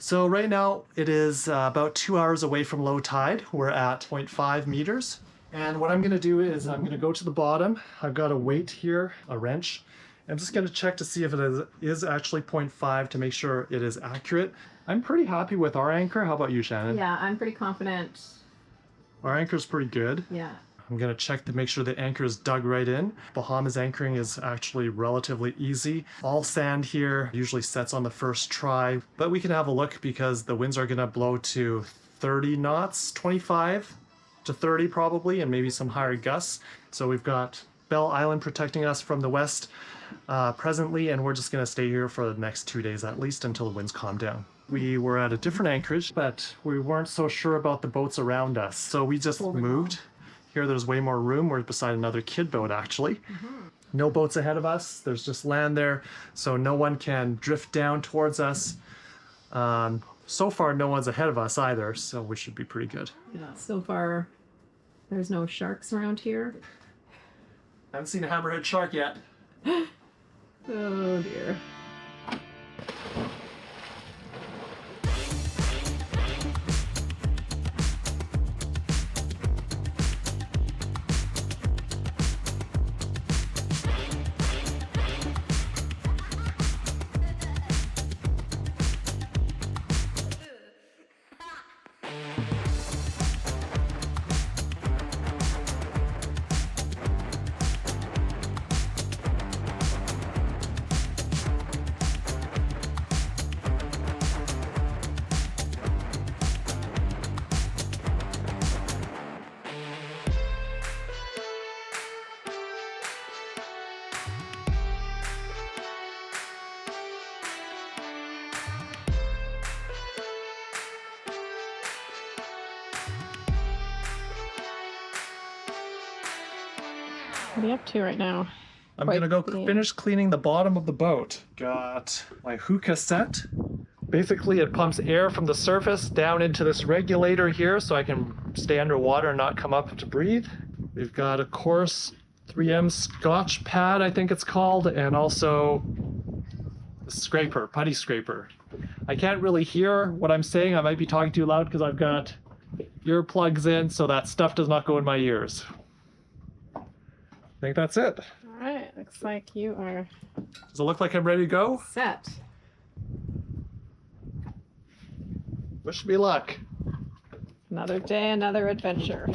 So right now it is about 2 hours away from low tide. We're at 0.5 meters. And what I'm gonna do is I'm gonna go to the bottom. I've got a weight here, a wrench. I'm just gonna check to see if it is actually 0.5 to make sure it is accurate. I'm pretty happy with our anchor. How about you, Shannon? Yeah, I'm pretty confident. Our anchor's pretty good. Yeah. I'm gonna check to make sure the anchor is dug right in. Bahamas anchoring is actually relatively easy. All sand here usually sets on the first try, but we can have a look because the winds are gonna blow to 30 knots, 25 to 30 probably, and maybe some higher gusts. So we've got Bell Island protecting us from the west presently, and we're just gonna stay here for the next 2 days at least until the winds calm down. We were at a different anchorage, but we weren't so sure about the boats around us. So we just moved. Here there's way more room. We're beside another kid boat actually. No boats ahead of us. There's just land there. So no one can drift down towards us. So far no one's ahead of us either. So we should be pretty good. Yeah, so far there's no sharks around here. I haven't seen a hammerhead shark yet. Oh dear. What are you up to right now? I'm gonna go finish cleaning the bottom of the boat. Got my hookah set. Basically it pumps air from the surface down into this regulator here so I can stay underwater and not come up to breathe. We've got a coarse 3M Scotch pad, I think it's called, and also the scraper, putty scraper. I can't really hear what I'm saying. I might be talking too loud because I've got earplugs in so that stuff does not go in my ears. I think that's it. All right, looks like you are Does it look like I'm ready to go? set. Wish me luck. Another day, another adventure.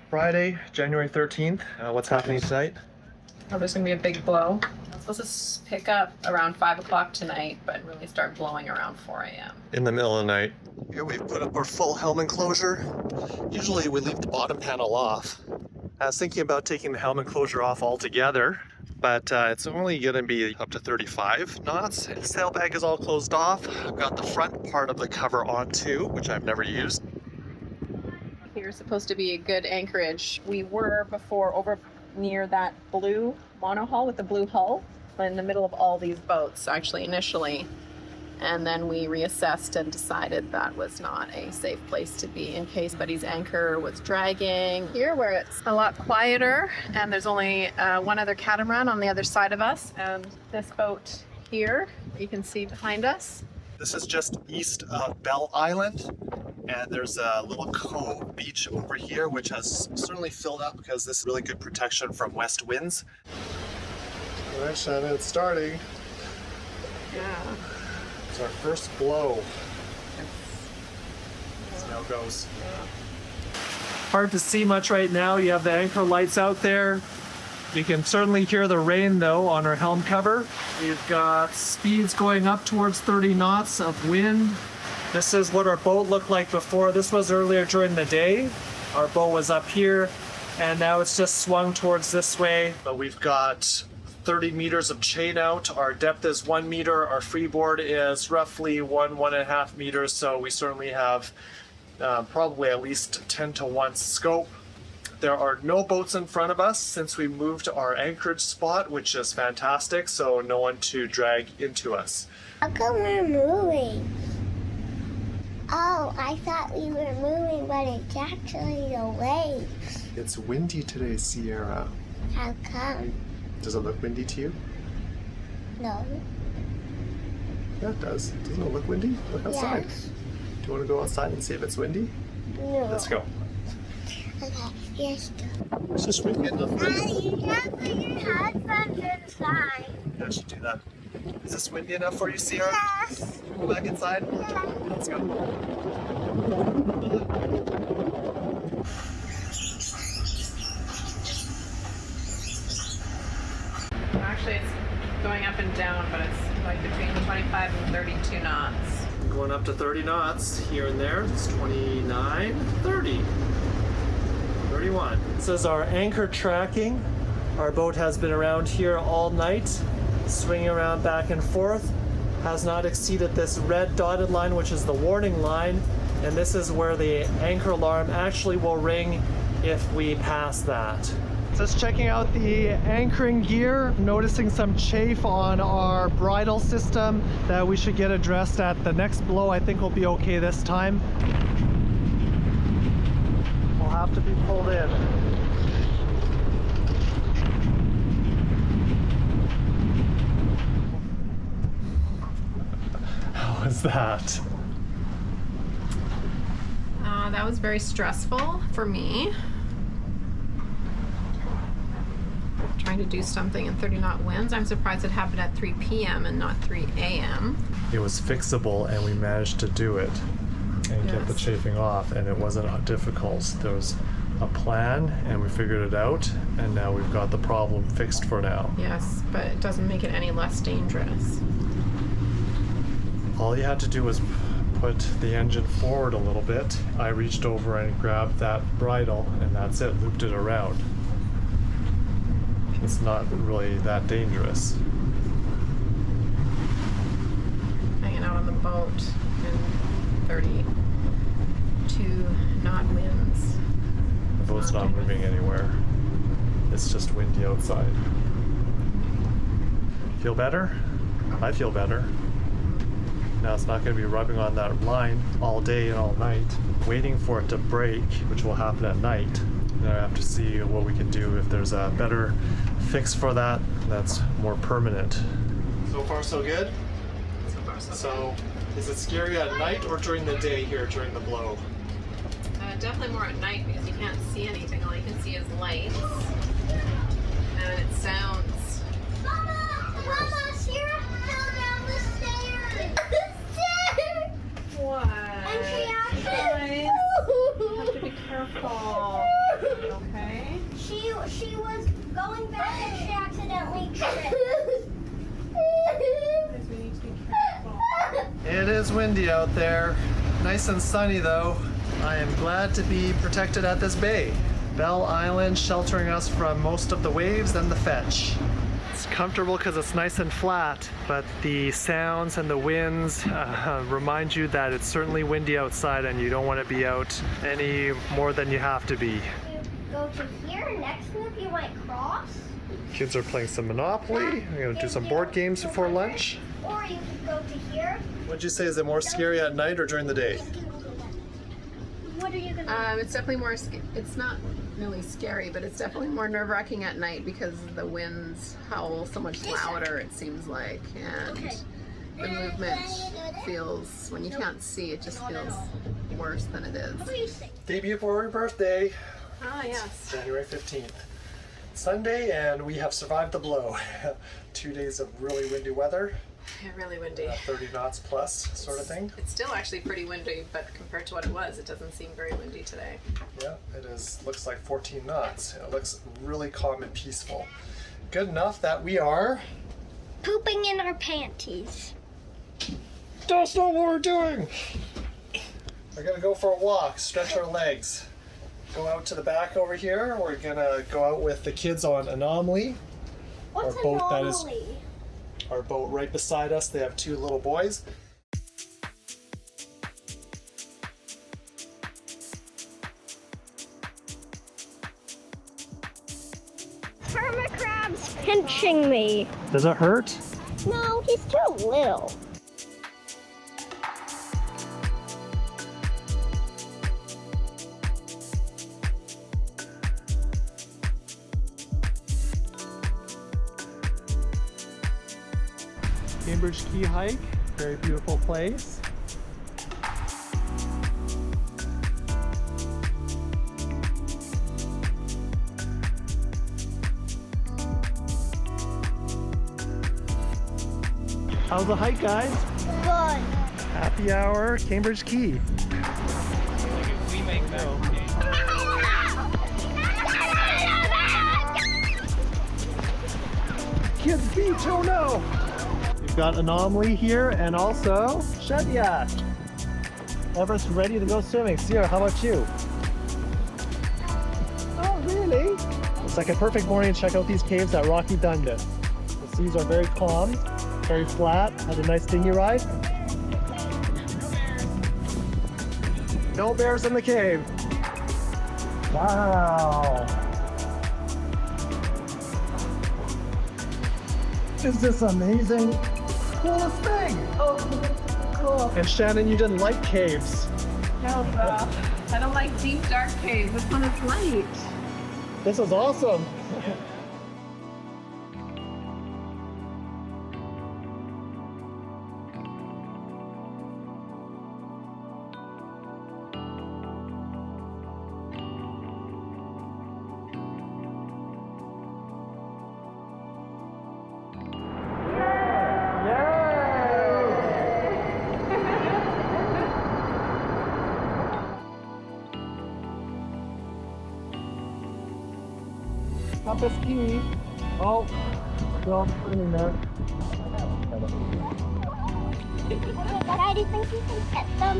Friday, January 13th. What's happening tonight? Oh, there's gonna be a big blow. It's supposed to pick up around 5 o'clock tonight, but really start blowing around 4 a.m. In the middle of the night. Here we've put up our full helm enclosure. Usually we leave the bottom panel off. I was thinking about taking the helm enclosure off altogether, but it's only going to be up to 35 knots. The sailbag is all closed off. I've got the front part of the cover on too, which I've never used. Here's supposed to be a good anchorage. We were before over near that blue monohull with the blue hull in the middle of all these boats actually initially, and then we reassessed and decided that was not a safe place to be in case Buddy's anchor was dragging. Here where it's a lot quieter and there's only one other catamaran on the other side of us, and this boat here you can see behind us. This is just east of Bell Island. And there's a little cove beach over here, which has certainly filled up because this is really good protection from west winds. All right, Shannon, it's starting. Yeah. It's our first blow. See how it goes. Hard to see much right now. You have the anchor lights out there. You can certainly hear the rain though on our helm cover. We've got speeds going up towards 30 knots of wind. This is what our boat looked like before. This was earlier during the day. Our boat was up here and now it's just swung towards this way. But we've got 30 meters of chain out. Our depth is 1 meter. Our freeboard is roughly 1.5 meters. So we certainly have probably at least 10 to 1 scope. There are no boats in front of us since we moved our anchorage spot, which is fantastic. So no one to drag into us. How come we're moving? Oh, I thought we were moving, but it's actually the waves. It's windy today, Sierra. How come? Does it look windy to you? No. Yeah, it does. Doesn't it look windy? Look outside. Yes. Do you want to go outside and see if it's windy? No. Let's go. Okay, yes. It's just windy enough. Daddy, you can't put your headphones inside. Yeah, I should do that. Is this windy enough for you, Sierra? Yes. Go back inside. Let's go. Actually, it's going up and down, but it's like between 25 and 32 knots. Going up to 30 knots here and there. It's 29, 30, 31. This is our anchor tracking. Our boat has been around here all night, swinging around back and forth. Has not exceeded this red dotted line, which is the warning line. And this is where the anchor alarm actually will ring if we pass that. Just checking out the anchoring gear, noticing some chafe on our bridle system that we should get addressed at the next blow. I think we'll be okay this time. We'll have to be pulled in. How was that? That was very stressful for me. Trying to do something in 30 knot winds. I'm surprised it happened at 3 p.m. and not 3 a.m. It was fixable and we managed to do it and get the Yes. chafing off, and it wasn't difficult. There was a plan and we figured it out, and now we've got the problem fixed for now. Yes, but it doesn't make it any less dangerous. All you had to do was put the engine forward a little bit. I reached over and grabbed that bridle and that's it, looped it around. It's not really that dangerous. Hanging out on the boat in 32 knot winds. The boat's not moving anywhere. It's just windy outside. Feel better? I feel better. Now it's not going to be rubbing on that line all day and all night, waiting for it to break, which will happen at night. Then I have to see what we can do if there's a better fix for that that's more permanent. So far so good? So far, so So is it scary at night or during the day here during the blow? definitely more at night because you can't see anything. All you can see is lights. And it sounds worse. Sierra fell down the stairs. The stairs. What? And she Guys, you have to be careful. Okay? She was going back and she accidentally tripped. Guys, we need to be careful. It is windy out there. Nice and sunny though. I am glad to be protected at this bay. Bell Island sheltering us from most of the waves and the fetch. It's comfortable because it's nice and flat, but the sounds and the winds remind you that it's certainly windy outside and you don't want to be out any more than you have to be. You go to here, next move you might cross. Kids are playing some Monopoly. We're going to do some board games before lunch. Or you could go to here. What'd you say, is it more scary at night or during the day? What are you gonna It's definitely more, it's not really scary, but it's definitely more nerve-wracking at night because the winds howl so much louder, it seems like. And Okay. the movement feels, when you can't see, it just feels worse than it is. Day before your birthday, Ah, yes. January 15th. Sunday, and we have survived the blow. 2 days of really windy weather. Yeah, really windy. 30 knots plus sort of thing. It's still actually pretty windy, but compared to what it was, it doesn't seem very windy today. Yeah, it is. Looks like 14 knots. It looks really calm and peaceful. Good enough that we are Pooping in our panties. That's not what we're doing. We're gonna go for a walk, stretch our legs. Go out to the back over here. We're gonna go out with the kids on Anomaly. What's Our boat that is- anomaly? Our boat right beside us. They have 2 little boys. Hermit crab's pinching me. Does it hurt? No, he's too little. Cambridge Key hike. Very beautiful place. How's the hike, guys? Good. Happy hour, Cambridge Key. We make no. Kids Beach, oh no! We've got Anomaly here and also Shedya. Everett's ready to go swimming. Sierra, how about you? Oh, really? It's like a perfect morning to check out these caves at Rocky Dundas. The seas are very calm, very flat. Had a nice dinghy ride. No bears in the cave. Wow. Is this amazing? Coolest thing. Oh, cool. And Shannon, you didn't like caves. No, I don't like deep, dark caves. This one is light. This is awesome. Compass key. Oh, still swimming there. But do you think you can get them?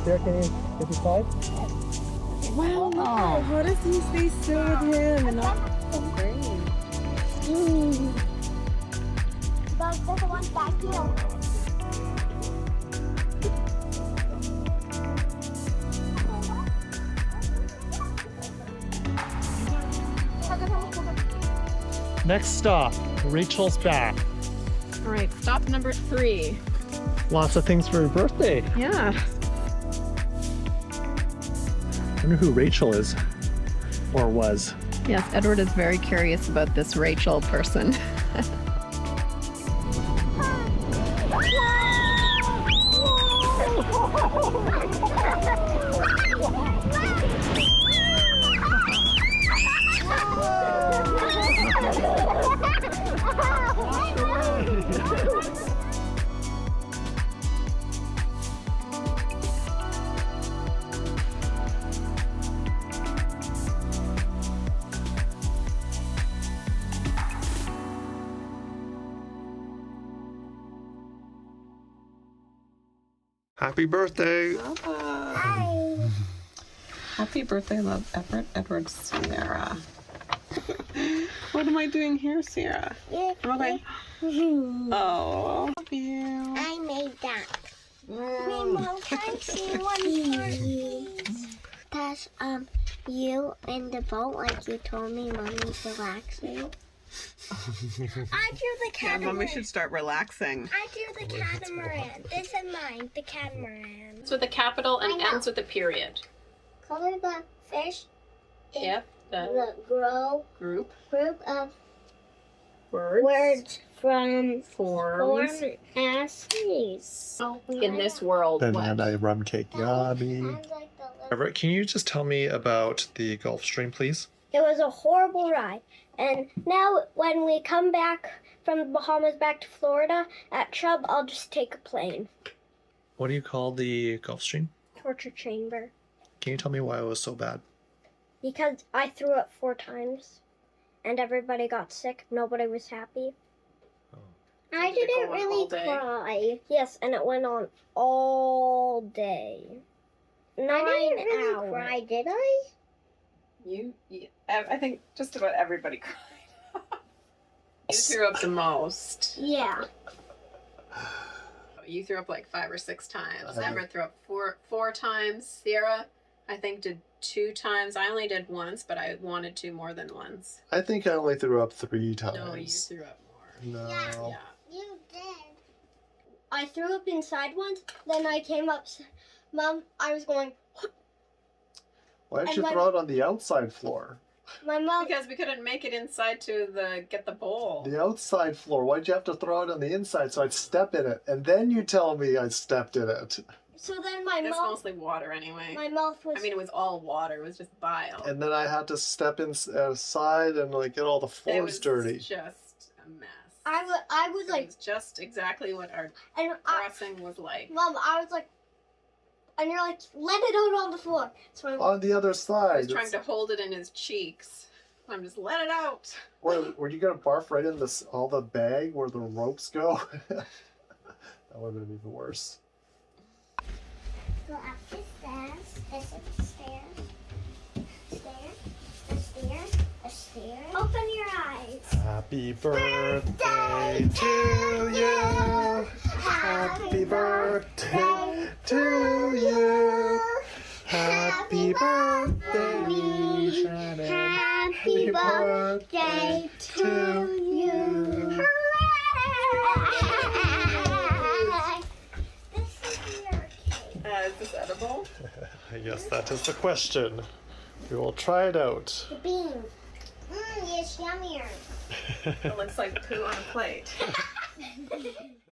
Here, can you get this side? Wow. How does he stay still with him and not great? But there's one back here. Next stop, Rachel's back. All right, stop number 3. Lots of things for her birthday. Yeah. I wonder who Rachel is, or was. Yes, Edward is very curious about this Rachel person. Happy birthday. Hi. Happy birthday, love, Everett, Edward, Sierra. What am I doing here, Sierra? Okay. Oh, love you. I made that. Mom, can I see one please? That's you in the boat like you told me mommy's relaxing. I drew the Yeah, catamaran. Mommy should start relaxing. I drew the catamaran. This is mine, the catamaran. It's with a capital I and know. ends with a period. Color the fish in Yep. The the group group of words. words from Forms. form as these. In this world. What? Banana rum cake, yummy. Sounds like the little- Everett, can you just tell me about the Gulf Stream, please? It was a horrible ride. And now when we come back from the Bahamas back to Florida at Chubb, I'll just take a plane. What do you call the Gulf Stream? Torture chamber. Can you tell me why it was so bad? Because I threw up 4 times and everybody got sick. Nobody was happy. I Did it didn't go on really all day? cry. Yes, and it went on all day. 9 hours. Cry, did I? I think just about everybody cried. You threw up the most. Yeah. You threw up like 5 or 6 times. I- Everett threw up four times. Sierra, I think, did 2 times. I only did once, but I wanted to more than once. I think I only threw up 3 times. No, you threw up more. No. Yeah. You did. I threw up inside once, then I came up. Mom, I was going, Why did And you my- throw it on the outside floor? my mom. Because we couldn't make it inside to get the bowl. The outside floor. Why'd you have to throw it on the inside so I'd step in it? And then you tell me I stepped in it. So then my It's mouth. mostly water anyway. My mouth was. I mean, it was all water. It was just bile. And then I had to step inside and like get all the It floors was dirty. just a mess. I was It like, was just exactly what our and crossing was like. Mom, I was like, and you're like, let it out on the floor. So I, On the other He side. was trying to hold it in his cheeks. I'm just let it out. Were you gonna barf right in all the bag where the ropes go? That would have been even worse. go up the stairs. This is the stairs. The stairs. Open your eyes. Happy birthday to you. Happy birthday to you. Happy birthday, Shannon. Happy birthday to you. This is your cake. Is this edible? Yes, that is the question. We will try it out. The beans. It's yummier. It looks like poo on a plate.